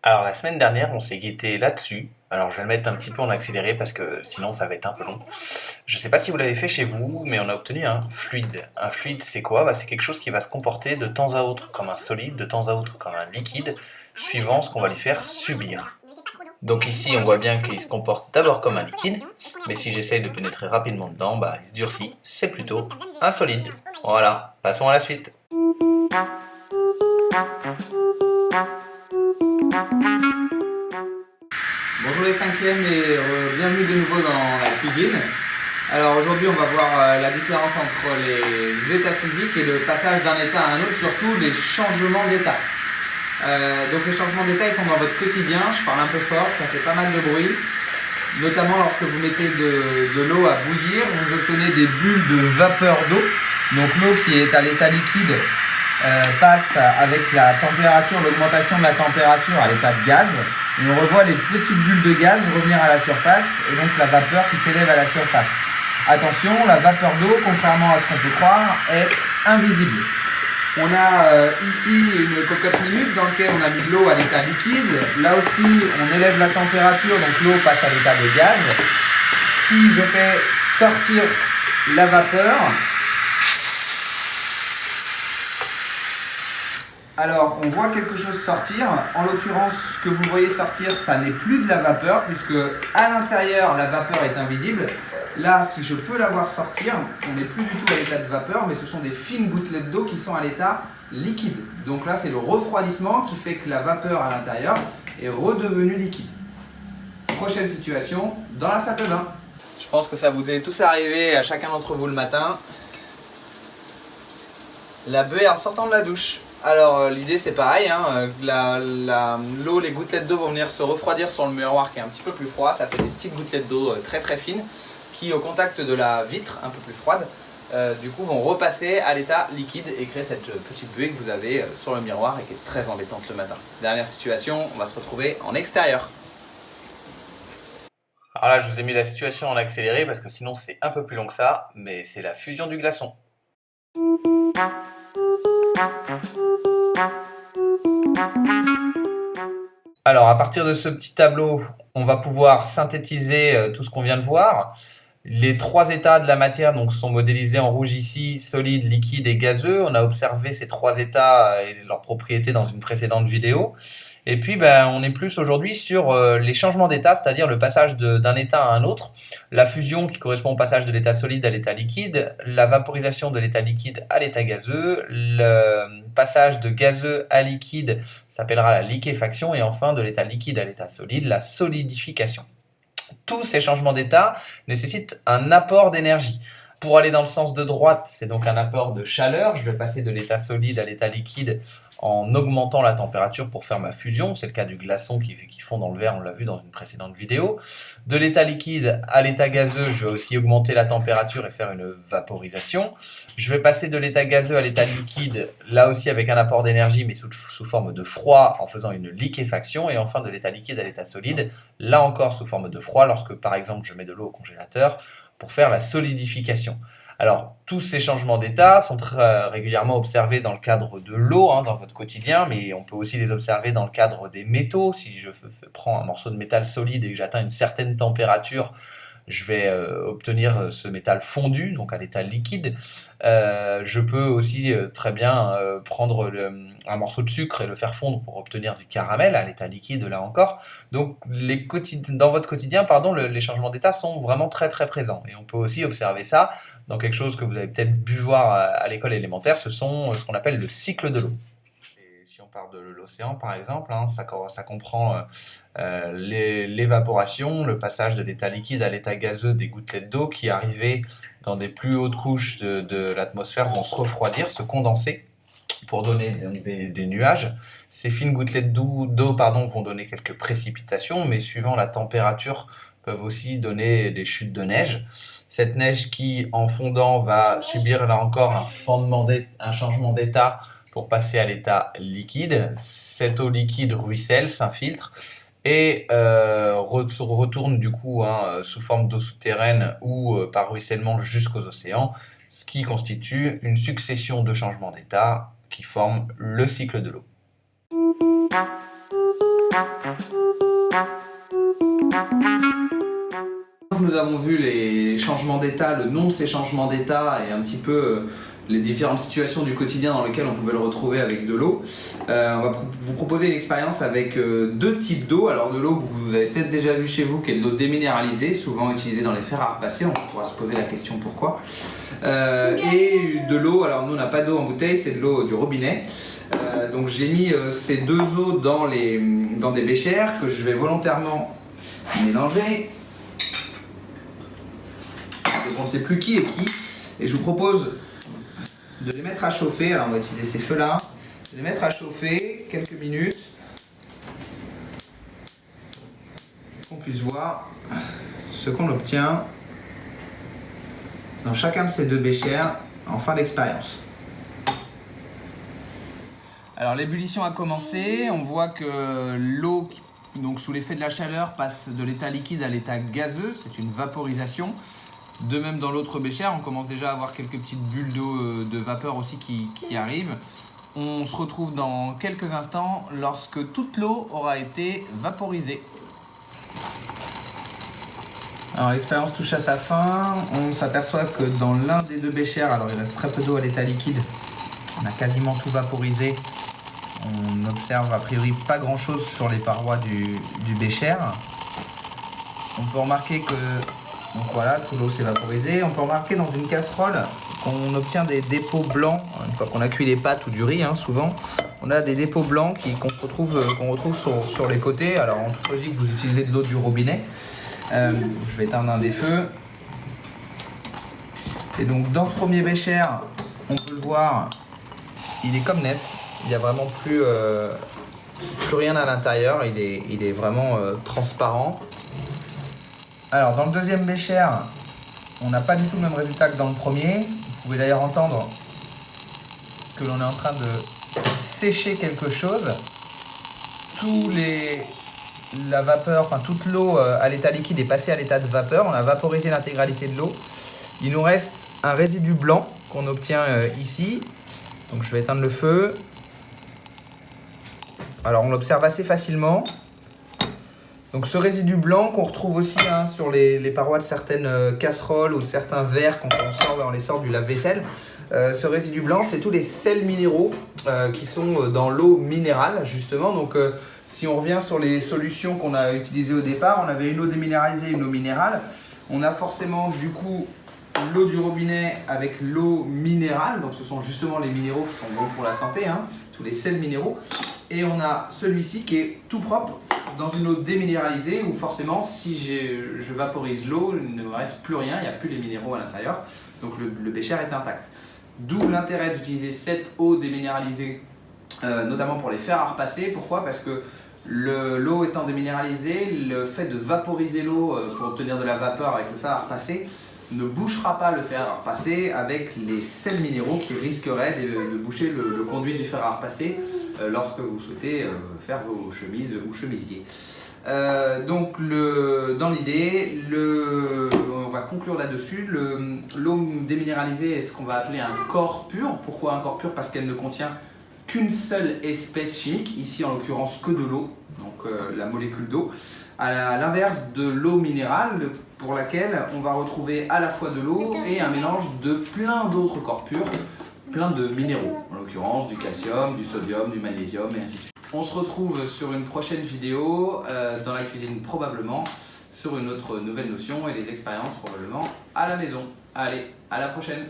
Alors la semaine dernière, on s'est guetté là-dessus. Alors je vais le mettre un petit peu en accéléré parce que sinon ça va être un peu long. Je ne sais pas si vous l'avez fait chez vous, mais on a obtenu un fluide. Un fluide, c'est quoi? C'est quelque chose qui va se comporter de temps à autre comme un solide, de temps à autre comme un liquide, suivant ce qu'on va lui faire subir. Donc ici, on voit bien qu'il se comporte d'abord comme un liquide, mais si j'essaye de pénétrer rapidement dedans, il se durcit. C'est plutôt un solide. Voilà, passons à la suite. Bonjour les cinquièmes et bienvenue de nouveau dans la cuisine. Alors aujourd'hui on va voir la différence entre les états physiques et le passage d'un état à un autre, surtout les changements d'état. Donc les changements d'état ils sont dans votre quotidien, je parle un peu fort, ça fait pas mal de bruit. Notamment lorsque vous mettez de l'eau à bouillir, vous obtenez des bulles de vapeur d'eau. Donc l'eau qui est à l'état liquide passe avec la température, l'augmentation de la température à l'état de gaz. Et on revoit les petites bulles de gaz revenir à la surface et donc la vapeur qui s'élève à la surface. Attention, la vapeur d'eau, contrairement à ce qu'on peut croire, est invisible. On a ici une cocotte minute dans laquelle on a mis de l'eau à l'état liquide. Là aussi, on élève la température, donc l'eau passe à l'état de gaz. Si je fais sortir la vapeur, alors on voit quelque chose sortir. En l'occurrence, ce que vous voyez sortir, ça n'est plus de la vapeur, puisque à l'intérieur, la vapeur est invisible. Là, si je peux la voir sortir, on n'est plus du tout à l'état de vapeur, mais ce sont des fines gouttelettes d'eau qui sont à l'état liquide. Donc là, c'est le refroidissement qui fait que la vapeur à l'intérieur est redevenue liquide. Prochaine situation, dans la salle de bain. Je pense que ça vous est tous arrivé à chacun d'entre vous le matin. La buée en sortant de la douche. Alors l'idée c'est pareil, l'eau, les gouttelettes d'eau vont venir se refroidir sur le miroir qui est un petit peu plus froid. Ça fait des petites gouttelettes d'eau très très fines qui au contact de la vitre un peu plus froide du coup vont repasser à l'état liquide et créer cette petite buée que vous avez sur le miroir et qui est très embêtante le matin. Dernière situation, on va se retrouver en extérieur. Alors là, je vous ai mis la situation en accéléré parce que sinon c'est un peu plus long que ça, mais c'est la fusion du glaçon. Alors à partir de ce petit tableau, on va pouvoir synthétiser tout ce qu'on vient de voir. Les trois états de la matière donc, sont modélisés en rouge ici, solide, liquide et gazeux. On a observé ces trois états et leurs propriétés dans une précédente vidéo. Et puis on est plus aujourd'hui sur les changements d'état, c'est-à-dire le passage d'un état à un autre, la fusion qui correspond au passage de l'état solide à l'état liquide, la vaporisation de l'état liquide à l'état gazeux, le passage de gazeux à liquide s'appellera la liquéfaction et enfin de l'état liquide à l'état solide, la solidification. Tous ces changements d'état nécessitent un apport d'énergie. Pour aller dans le sens de droite, c'est donc un apport de chaleur. Je vais passer de l'état solide à l'état liquide en augmentant la température pour faire ma fusion. C'est le cas du glaçon qui fond dans le verre, on l'a vu dans une précédente vidéo. De l'état liquide à l'état gazeux, je vais aussi augmenter la température et faire une vaporisation. Je vais passer de l'état gazeux à l'état liquide, là aussi avec un apport d'énergie, mais sous forme de froid en faisant une liquéfaction. Et enfin de l'état liquide à l'état solide, là encore sous forme de froid, lorsque par exemple je mets de l'eau au congélateur, pour faire la solidification. Alors, tous ces changements d'état sont très régulièrement observés dans le cadre de l'eau, dans votre quotidien, mais on peut aussi les observer dans le cadre des métaux. Si je prends un morceau de métal solide et que j'atteins une certaine température, je vais obtenir ce métal fondu, donc à l'état liquide. Je peux aussi très bien prendre un morceau de sucre et le faire fondre pour obtenir du caramel à l'état liquide, là encore. Donc dans votre quotidien, les changements d'état sont vraiment très très présents. Et on peut aussi observer ça dans quelque chose que vous avez peut-être pu voir à l'école élémentaire, ce sont ce qu'on appelle le cycle de l'eau. Si on parle de l'océan par exemple, ça comprend l'évaporation, le passage de l'état liquide à l'état gazeux des gouttelettes d'eau qui, arrivées dans des plus hautes couches de l'atmosphère, vont se refroidir, se condenser pour donner des nuages. Ces fines gouttelettes d'eau vont donner quelques précipitations, mais suivant la température, peuvent aussi donner des chutes de neige. Cette neige qui, en fondant, va subir là encore un changement d'état pour passer à l'état liquide. Cette eau liquide ruisselle, s'infiltre et retourne du coup sous forme d'eau souterraine ou par ruissellement jusqu'aux océans. ce qui constitue une succession de changements d'état qui forment le cycle de l'eau. Nous avons vu les changements d'état, le nom de ces changements d'état et un petit peu les différentes situations du quotidien dans lesquelles on pouvait le retrouver avec de l'eau. On va vous proposer une expérience avec deux types d'eau. Alors de l'eau que vous avez peut-être déjà vu chez vous, qui est de l'eau déminéralisée, souvent utilisée dans les fers à repasser, on pourra se poser la question pourquoi. Et de l'eau, alors nous on n'a pas d'eau en bouteille, c'est de l'eau du robinet. Donc j'ai mis ces deux eaux dans des béchères que je vais volontairement mélanger. Donc on ne sait plus qui est qui. Et je vous propose de les mettre à chauffer. Alors on va utiliser ces feux-là. De les mettre à chauffer quelques minutes. Pour qu'on puisse voir ce qu'on obtient dans chacun de ces deux béchères en fin d'expérience. Alors l'ébullition a commencé. On voit que l'eau, donc sous l'effet de la chaleur, passe de l'état liquide à l'état gazeux. C'est une vaporisation. De même dans l'autre bécher, on commence déjà à avoir quelques petites bulles d'eau de vapeur aussi qui arrivent. On se retrouve dans quelques instants lorsque toute l'eau aura été vaporisée. Alors l'expérience touche à sa fin. On s'aperçoit que dans l'un des deux béchers, alors il reste très peu d'eau à l'état liquide, on a quasiment tout vaporisé. On observe a priori pas grand chose sur les parois du bécher. On peut remarquer que donc voilà, tout l'eau s'est vaporisée. On peut remarquer dans une casserole qu'on obtient des dépôts blancs. Une fois qu'on a cuit les pâtes ou du riz, souvent, on a des dépôts blancs qu'on retrouve sur les côtés. Alors en toute logique, vous utilisez de l'eau du robinet. Je vais éteindre un des feux. Et donc dans le premier bécher, on peut le voir, il est comme net. Il n'y a vraiment plus rien à l'intérieur. Il est vraiment transparent. Alors dans le deuxième bécher, on n'a pas du tout le même résultat que dans le premier. Vous pouvez d'ailleurs entendre que l'on est en train de sécher quelque chose. La vapeur, enfin toute l'eau à l'état liquide est passée à l'état de vapeur. On a vaporisé l'intégralité de l'eau. Il nous reste un résidu blanc qu'on obtient ici. Donc je vais éteindre le feu. Alors on l'observe assez facilement. Donc ce résidu blanc qu'on retrouve aussi sur les parois de certaines casseroles ou certains verres quand on les sort du lave-vaisselle. Ce résidu blanc, c'est tous les sels minéraux qui sont dans l'eau minérale justement. Donc si on revient sur les solutions qu'on a utilisées au départ, on avait une eau déminéralisée et une eau minérale. On a forcément du coup l'eau du robinet avec l'eau minérale. Donc ce sont justement les minéraux qui sont bons pour la santé, tous les sels minéraux. Et on a celui-ci qui est tout propre dans une eau déminéralisée où forcément si je vaporise l'eau, il ne me reste plus rien, il n'y a plus les minéraux à l'intérieur. Donc le bécher est intact. D'où l'intérêt d'utiliser cette eau déminéralisée, notamment pour les fers à repasser. Pourquoi? Parce que l'eau étant déminéralisée, le fait de vaporiser l'eau pour obtenir de la vapeur avec le fer à repasser ne bouchera pas le fer à repasser avec les sels minéraux qui risqueraient de boucher le conduit du fer à repasser lorsque vous souhaitez faire vos chemises ou chemisiers. Donc dans l'idée, on va conclure là-dessus, l'eau déminéralisée est ce qu'on va appeler un corps pur. Pourquoi un corps pur? Parce qu'elle ne contient qu'une seule espèce chimique, ici en l'occurrence que de l'eau, donc la molécule d'eau, à l'inverse de l'eau minérale pour laquelle on va retrouver à la fois de l'eau et un mélange de plein d'autres corps purs, plein de minéraux, en l'occurrence du calcium, du sodium, du magnésium et ainsi de suite. On se retrouve sur une prochaine vidéo, dans la cuisine probablement, sur une autre nouvelle notion et des expériences probablement à la maison. Allez, à la prochaine!